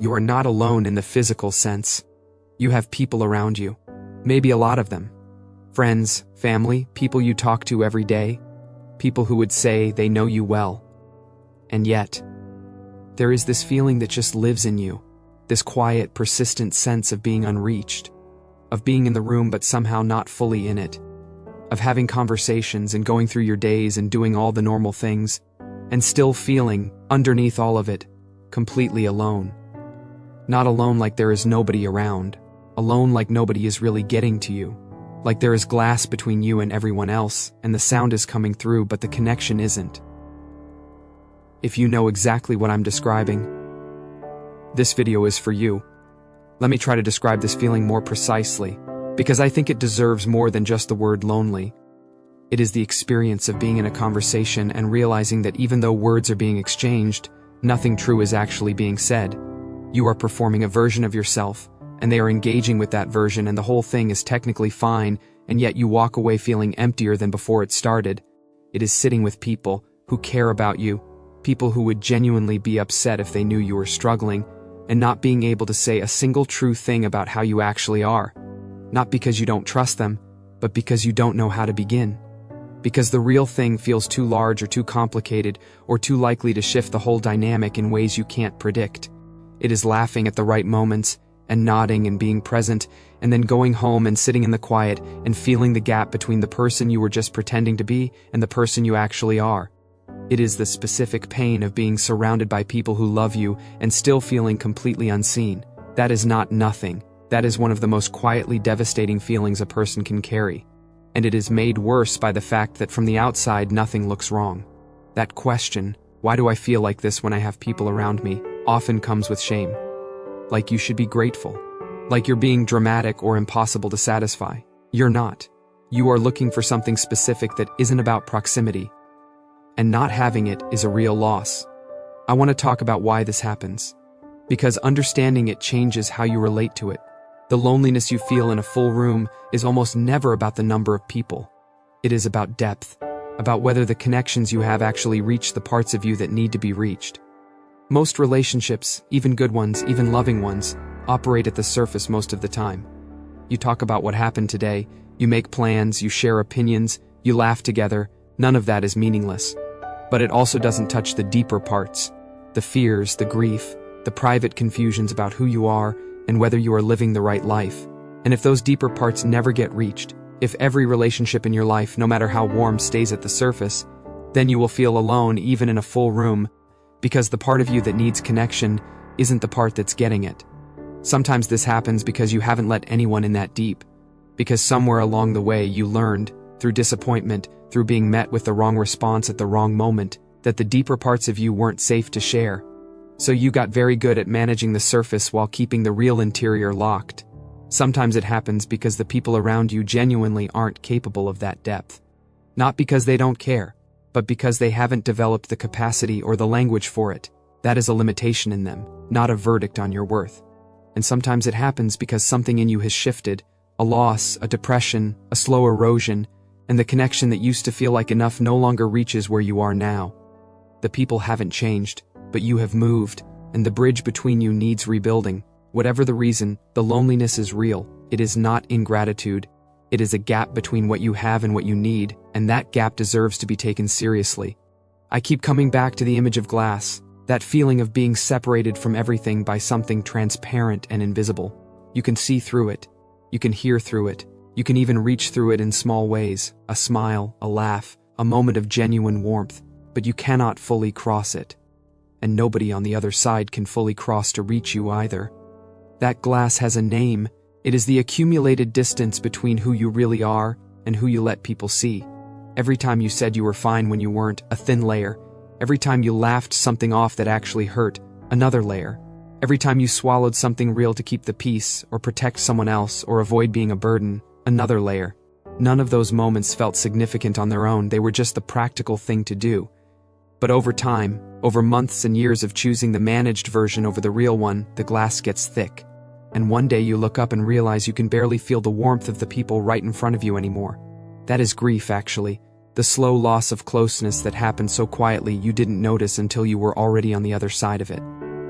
You are not alone in the physical sense. You have people around you. Maybe a lot of them. Friends, family, people you talk to every day. People who would say they know you well. And yet, there is this feeling that just lives in you. This quiet, persistent sense of being unreached. Of being in the room but somehow not fully in it. Of having conversations and going through your days and doing all the normal things. And still feeling, underneath all of it, completely alone. Not alone like there is nobody around. Alone like nobody is really getting to you. Like there is glass between you and everyone else, and the sound is coming through but the connection isn't. If you know exactly what I'm describing, this video is for you. Let me try to describe this feeling more precisely, because I think it deserves more than just the word lonely. It is the experience of being in a conversation and realizing that even though words are being exchanged, nothing true is actually being said. You are performing a version of yourself, and they are engaging with that version, and the whole thing is technically fine, and yet you walk away feeling emptier than before it started. It is sitting with people who care about you, people who would genuinely be upset if they knew you were struggling, and not being able to say a single true thing about how you actually are. Not because you don't trust them, but because you don't know how to begin. Because the real thing feels too large or too complicated or too likely to shift the whole dynamic in ways you can't predict. It is laughing at the right moments, and nodding and being present, and then going home and sitting in the quiet and feeling the gap between the person you were just pretending to be and the person you actually are. It is the specific pain of being surrounded by people who love you and still feeling completely unseen. That is not nothing. That is one of the most quietly devastating feelings a person can carry. And it is made worse by the fact that from the outside nothing looks wrong. That question, why do I feel like this when I have people around me, often comes with shame. Like you should be grateful. Like you're being dramatic or impossible to satisfy. You're not. You are looking for something specific that isn't about proximity. And not having it is a real loss. I want to talk about why this happens. Because understanding it changes how you relate to it. The loneliness you feel in a full room is almost never about the number of people. It is about depth, about whether the connections you have actually reach the parts of you that need to be reached. Most relationships, even good ones, even loving ones, operate at the surface most of the time. You talk about what happened today, you make plans, you share opinions, you laugh together. None of that is meaningless. But it also doesn't touch the deeper parts, the fears, the grief, the private confusions about who you are and whether you are living the right life. And if those deeper parts never get reached, if every relationship in your life, no matter how warm, stays at the surface, then you will feel alone even in a full room, because the part of you that needs connection isn't the part that's getting it. Sometimes this happens because you haven't let anyone in that deep, because somewhere along the way you learned, through disappointment, through being met with the wrong response at the wrong moment, that the deeper parts of you weren't safe to share. So you got very good at managing the surface while keeping the real interior locked. Sometimes it happens because the people around you genuinely aren't capable of that depth. Not because they don't care, but because they haven't developed the capacity or the language for it. That is a limitation in them, not a verdict on your worth. And sometimes it happens because something in you has shifted, a loss, a depression, a slow erosion, and the connection that used to feel like enough no longer reaches where you are now. The people haven't changed, but you have moved, and the bridge between you needs rebuilding. Whatever the reason, the loneliness is real. It is not ingratitude. It is a gap between what you have and what you need, and that gap deserves to be taken seriously. I keep coming back to the image of glass, that feeling of being separated from everything by something transparent and invisible. You can see through it. You can hear through it. You can even reach through it in small ways, a smile, a laugh, a moment of genuine warmth, but you cannot fully cross it. And nobody on the other side can fully cross to reach you either. That glass has a name. It is the accumulated distance between who you really are and who you let people see. Every time you said you were fine when you weren't, a thin layer. Every time you laughed something off that actually hurt, another layer. Every time you swallowed something real to keep the peace, or protect someone else, or avoid being a burden, another layer. None of those moments felt significant on their own, they were just the practical thing to do. But over time, over months and years of choosing the managed version over the real one, the glass gets thick. And one day you look up and realize you can barely feel the warmth of the people right in front of you anymore. That is grief, actually. The slow loss of closeness that happened so quietly you didn't notice until you were already on the other side of it.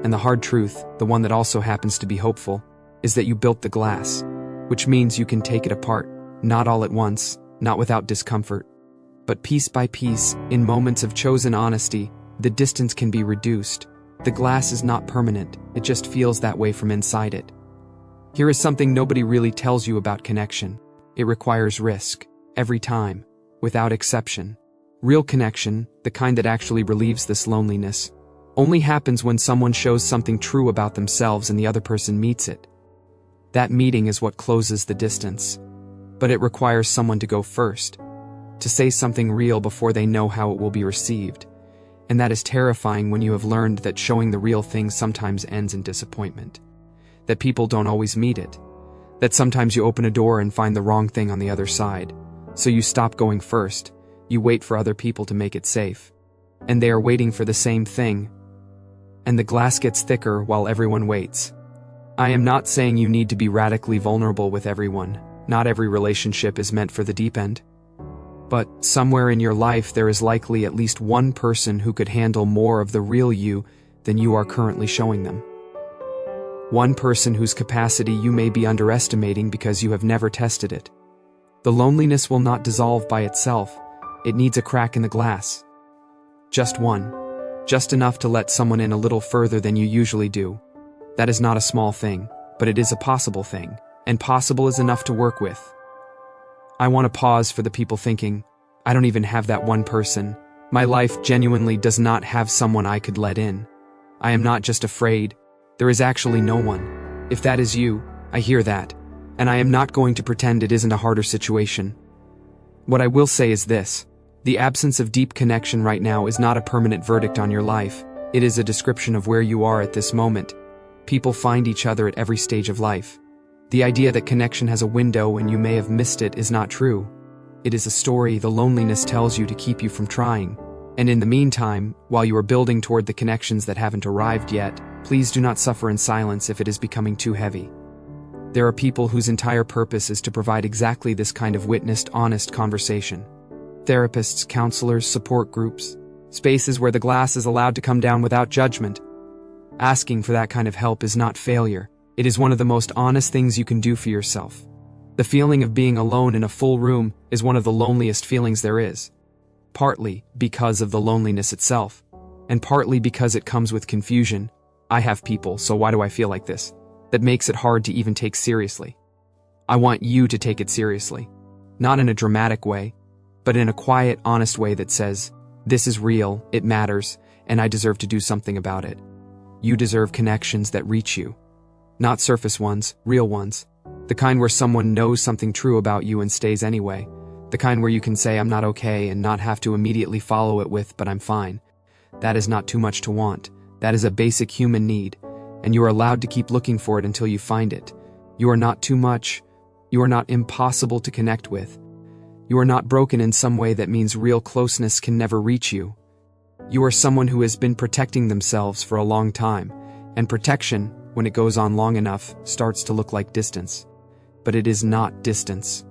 And the hard truth, the one that also happens to be hopeful, is that you built the glass, which means you can take it apart, not all at once, not without discomfort, but piece by piece, in moments of chosen honesty, the distance can be reduced. The glass is not permanent, it just feels that way from inside it. Here is something nobody really tells you about connection. It requires risk, every time, without exception. Real connection, the kind that actually relieves this loneliness, only happens when someone shows something true about themselves and the other person meets it. That meeting is what closes the distance. But it requires someone to go first, to say something real before they know how it will be received. And that is terrifying when you have learned that showing the real thing sometimes ends in disappointment. That people don't always meet it. That sometimes you open a door and find the wrong thing on the other side. So you stop going first, you wait for other people to make it safe. And they are waiting for the same thing. And the glass gets thicker while everyone waits. I am not saying you need to be radically vulnerable with everyone. Not every relationship is meant for the deep end. But somewhere in your life there is likely at least one person who could handle more of the real you than you are currently showing them. One person whose capacity you may be underestimating because you have never tested it. The loneliness will not dissolve by itself. It needs a crack in the glass. Just one. Just enough to let someone in a little further than you usually do. That is not a small thing, but it is a possible thing, and possible is enough to work with. I want to pause for the people thinking, I don't even have that one person. My life genuinely does not have someone I could let in. I am not just afraid. There is actually no one. If that is you, I hear that. And I am not going to pretend it isn't a harder situation. What I will say is this. The absence of deep connection right now is not a permanent verdict on your life. It is a description of where you are at this moment. People find each other at every stage of life. The idea that connection has a window and you may have missed it is not true. It is a story the loneliness tells you to keep you from trying. And in the meantime, while you are building toward the connections that haven't arrived yet, please do not suffer in silence if it is becoming too heavy. There are people whose entire purpose is to provide exactly this kind of witnessed, honest conversation. Therapists, counselors, support groups, spaces where the glass is allowed to come down without judgment. Asking for that kind of help is not failure. It is one of the most honest things you can do for yourself. The feeling of being alone in a full room is one of the loneliest feelings there is. Partly because of the loneliness itself, and partly because it comes with confusion. I have people, so why do I feel like this? That makes it hard to even take seriously. I want you to take it seriously. Not in a dramatic way, but in a quiet, honest way that says, this is real, it matters, and I deserve to do something about it. You deserve connections that reach you. Not surface ones, real ones. The kind where someone knows something true about you and stays anyway. The kind where you can say I'm not okay and not have to immediately follow it with but I'm fine. That is not too much to want. That is a basic human need, and you are allowed to keep looking for it until you find it. You are not too much. You are not impossible to connect with. You are not broken in some way that means real closeness can never reach you. You are someone who has been protecting themselves for a long time, and protection, when it goes on long enough, starts to look like distance. But it is not distance.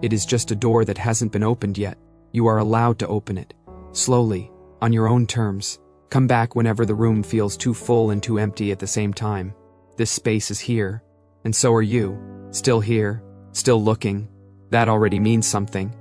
It is just a door that hasn't been opened yet. You are allowed to open it. Slowly, on your own terms. Come back whenever the room feels too full and too empty at the same time. This space is here. And so are you. Still here. Still looking. That already means something.